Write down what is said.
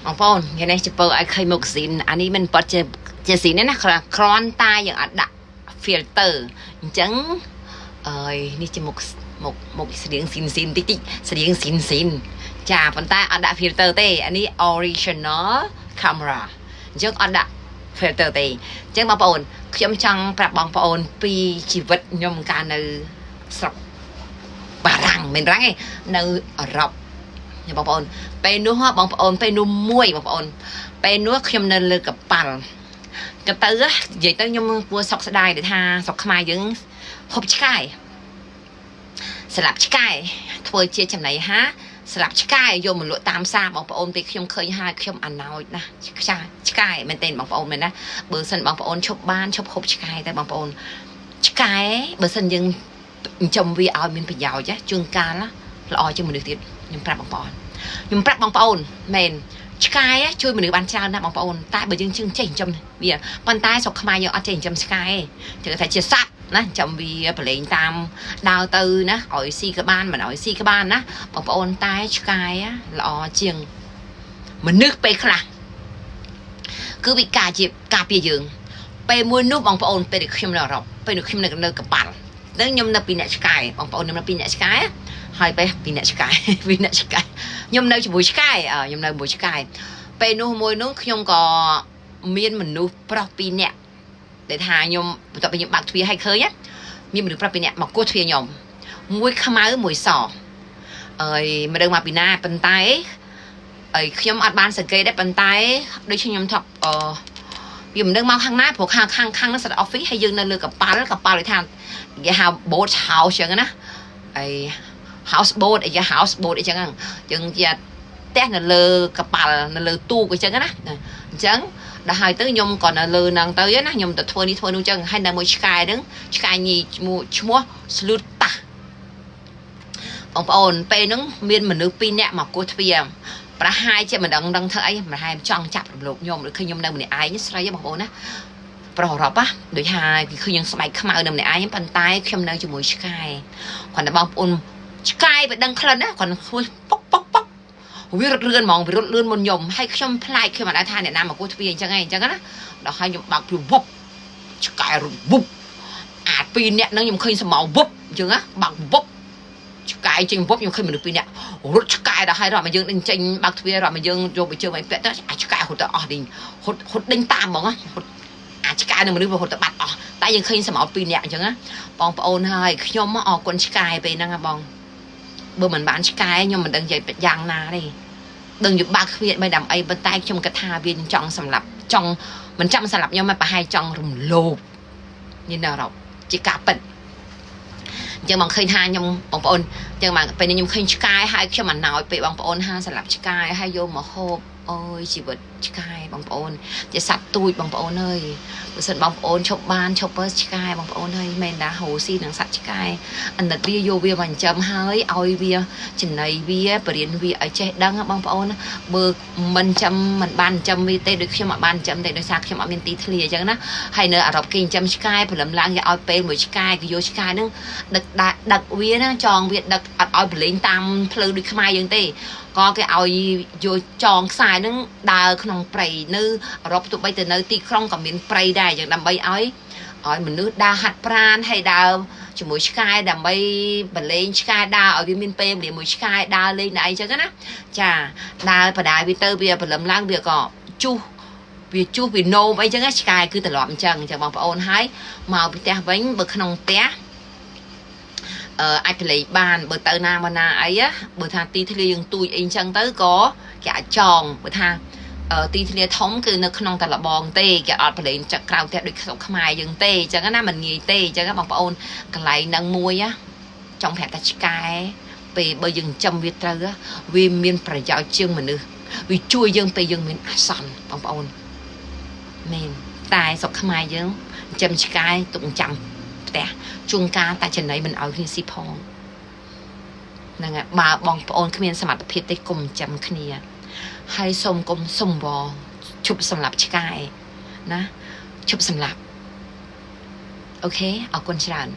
បងប្អូនថ្ងៃនេះចំពោះឲ្យឃើញមុខស៊ីនអានេះមិនប៉ត់ជាស៊ីនណាគ្រាន់តែយើងអត់ដាក់ filter អញ្ចឹងអើយនេះជាមុខស្រៀងស៊ីនតិចស្រៀងស៊ីនចាប៉ុន្តែអត់ដាក់ filter ទេអានេះ original camera អញ្ចឹងអត់ដាក់ filter ទេអញ្ចឹងបងប្អូនខ្ញុំចង់ប្រាប់បងប្អូនពីជីវិតខ្ញុំកាលនៅស្រុកបារាំងមិនរាំងទេនៅអឺរ៉ុបបងប្អូនពេលនោះបងប្អូនពេលនោះមួយបងប្អូនពេលនោះខ្ញុំនៅលើកប៉ាល់ក៏ទៅនិយាយទៅខ្ញុំគួរសោកស្ដាយដែលថាស្រុកខ្មែរយើងហូបឆ្កែស្លាប់ឆ្កែធ្វើជាចំណីអាហារស្លាប់ឆ្កែយកមកលក់តាមផ្សារបងប្អូនពេលខ្ញុំឃើញហើយខ្ញុំអាណោចណាឆ្កែមែនទេបងប្អូនមែនណាបើសិនបងប្អូនឈប់ហូបឆ្កែតែបងប្អូនឆ្កែបើសិនយើងចំវាឲ្យមានប្រយោជន៍ជួនកាលល្អជាងមនុស្សទៀតខ្ញុំប្រាប់បងប្អូនមែនឆ្កែជួយមនុស្សបានច្រើនណាស់បងប្អូនតែបើយើងចេះចិញ្ចឹមវាប៉ុន្តែស្រុកខ្មែរយើងអត់ចេះចិញ្ចឹមឆ្កែទេគេថាជាសត្វណាចិញ្ចឹមវាប្រឡែងតាមដើរទៅណាឲ្យស៊ីក៏បានមិនឲ្យស៊ីក៏បានណាបងប្អូនតែឆ្កែល្អជាងមនុស្សពេលខ្លះគឺវិការជាការពារយើងពេលមួយនោះបងប្អូនពេលដែលខ្ញុំនៅអឺរ៉ុបពេលនោះខ្ញុំនៅកប៉ាល់ដល់ខ្ញុំនៅពីអ្នកឆ្កែបងប្អូននៅពីអ្នកឆ្កែហើយពីអ្នកឆ្កែខ្ញុំនៅជាមួយឆ្កែខ្ញុំនៅជាមួយឆ្កែពេលនោះមួយនោះខ្ញុំក៏មានមនុស្សប្រុស2នាក់ដែលថាខ្ញុំបន្ទាប់ពីខ្ញុំបើកទ្វារឲ្យឃើញមានមនុស្សប្រុស2នាក់មកគោះទ្វារខ្ញុំមួយខ្មៅមួយសអើយមិនដឹងមកពីណាប៉ុន្តែខ្ញុំអត់បានសង្កេតដែរប៉ុន្តែដូចខ្ញុំថាវាមិនដឹងមកខាងណាព្រោះខាងហ្នឹងសិត office ហើយយើងនៅលើកប៉ាល់គេថាគេហៅ boat house ចឹងណាhouse boat អី house boat អីចឹងយើងជាផ្ទះនៅលើកប៉ាល់នៅលើទូកអីចឹងណាអញ្ចឹងដល់ហើយទៅខ្ញុំក៏នៅលើហ្នឹងទៅណាខ្ញុំទៅធ្វើនេះធ្វើនោះចឹងហើយនៅមួយឆ្កែហ្នឹងឆ្កែញីឈ្មោះស្លូតតាបងប្អូនពេលហ្នឹងមានមនុស្ស2នាក់មកគោះទ្វារប្រហែលជាមិនដឹងធ្វើអីប្រហែលចង់ចាប់រំលោភខ្ញុំឬឃើញខ្ញុំនៅម្នាក់ឯងស្រីបងប្អូនណាប្រុសអឺរ៉ុបដូចថាគឺឃើញយើងស្បែកខ្មៅនៅម្នាក់ឯងប៉ុន្តែខ្ញុំនៅជាមួយឆ្កែគាត់តែបងប្អូនឆ្កែវាដឹងក្លិនណាគាត់ធ្វើប៉ុកវារត់លឿនហ្មងវារត់លឿនមុនខ្ញុំហើយខ្ញុំផ្លែកខ្ញុំមិនដឹងថាអ្នកណាមកគោះទ្វារអញ្ចឹងណាដល់ហើយខ្ញុំបើកព្រួវប់ឆ្កែរត់វប់អាច2នាក់ហ្នឹងខ្ញុំឃើញសមោវប់អញ្ចឹងណាបើកវប់ឆ្កែចេញវប់ខ្ញុំឃើញមនុស្ស2នាក់រត់ឆ្កែដល់ហើយរត់មកយើងដេញចេញបើកទ្វាររត់មកយើងយកទៅជើងឲ្យពាក់ទៅអាឆ្កែហត់ទៅអស់ដេញហត់ដេញតាមហ្មងអាឆ្កែនឹងមនុស្សហត់ទៅបាត់អស់តែយើងឃើញសមោ2នាក់អញ្ចឹងណាបងប្អូនហើយខ្ញុំអរគុណឆ្កែពេលហ្នឹងបងបើមិនបានឆ្កែខ្ញុំមិនដឹងនិយាយយ៉ាងណាទេដឹងយកបើកទ្វារបីដើម្បីប៉ុន្តែខ្ញុំគិតថាវាចង់សម្លាប់ចង់មិនចាំសម្លាប់ខ្ញុំតែប្រហែលចង់រំលោភនេះនៅអឺរ៉ុបជាការពិតអញ្ចឹងបងឃើញថាខ្ញុំបងប្អូនអញ្ចឹងមកពេលនេះខ្ញុំឃើញឆ្កែហើយខ្ញុំអាណោចពេលបងប្អូនហាសម្លាប់ឆ្កែហើយយកមកហូបអូយជីវិតឆ្កែបងប្អូនជាសត្វទូចបងប្អូនអើយបើសិនបងប្អូនឈប់បើឆ្កែបងប្អូនហើយមែនតាហូស៊ីនឹងសត្វឆ្កែអាណិតវាយកវាមកចិញ្ចឹមហើយឲ្យវាចំណីវាបរៀនវាឲ្យចេះដឹងបងប្អូនបើមិនបានចិញ្ចឹមវាទេដូចខ្ញុំអត់បានចិញ្ចឹមទេដោយសារខ្ញុំអត់មានទីធ្លាអញ្ចឹងណាហើយនៅអឺរ៉ុបគេចិញ្ចឹមឆ្កែព្រលឹមឡើងគេឲ្យពេលមួយឆ្កែគេយកឆ្កែហ្នឹងដឹកវាណាចងវាដឹកអត់ឲ្យប្រឡែងតាមផ្លូវដូចខ្មែរយើងទេក៏គេឲ្យយកចងខ្សែហ្នឹងដើរក្នុងព្រៃនៅអឺរ៉ុបទោះបីទៅនៅទីក្រុងក៏មានព្រៃដែរយ៉ាងដើម្បីឲ្យមនុស្សដើរហាត់ប្រាណហើយដើរជាមួយឆ្កែដើម្បីបលែងឆ្កែដើរឲ្យវាមានពេលវេលាមួយឆ្កែដើរលេងណែអីចឹងណាចាដើរបដាវាទៅវាព្រលឹមឡើងវាក៏ជុះវានោមអីចឹងណាឆ្កែគឺត្រឡប់អញ្ចឹងបងប្អូនហើយមកពីផ្ទះវិញបើក្នុងផ្ទះអាចប្រឡែងបានបើទៅណាមកណាអីបើថាទីធ្លាយើងទូចអីចឹងទៅក៏គេអាចចងបើថាទីធ្លាធំគឺនៅក្នុងតែលបងទេគេអត់ប្រឡែងចាក់ក្រៅផ្ទះដូចស្រុកខ្មែរយើងទេអញ្ចឹងណាមិនងាយទេអញ្ចឹងបងប្អូនកន្លែងហ្នឹងមួយចង់ប្រាប់ថាឆ្កែពេលបើយើងចិញ្ចឹមវាត្រូវវាមានប្រយោជន៍ជាងមនុស្សវាជួយយើងពេលយើងមានអាសន្នបងប្អូនមែនតែស្រុកខ្មែរយើងចិញ្ចឹមឆ្កែទុកចាំផ្ទះជួនកាលតែចំណីមិនឲ្យគ្នាស៊ីផងហ្នឹងហើយបើបងប្អូនគ្មានសមត្ថភាពទេកុំចិញ្ចឹមគ្នាហើយសូមកុំសុំវឈប់សម្លាប់ឆ្កែណាឈប់សម្លាប់អូខេអរគុណច្រើន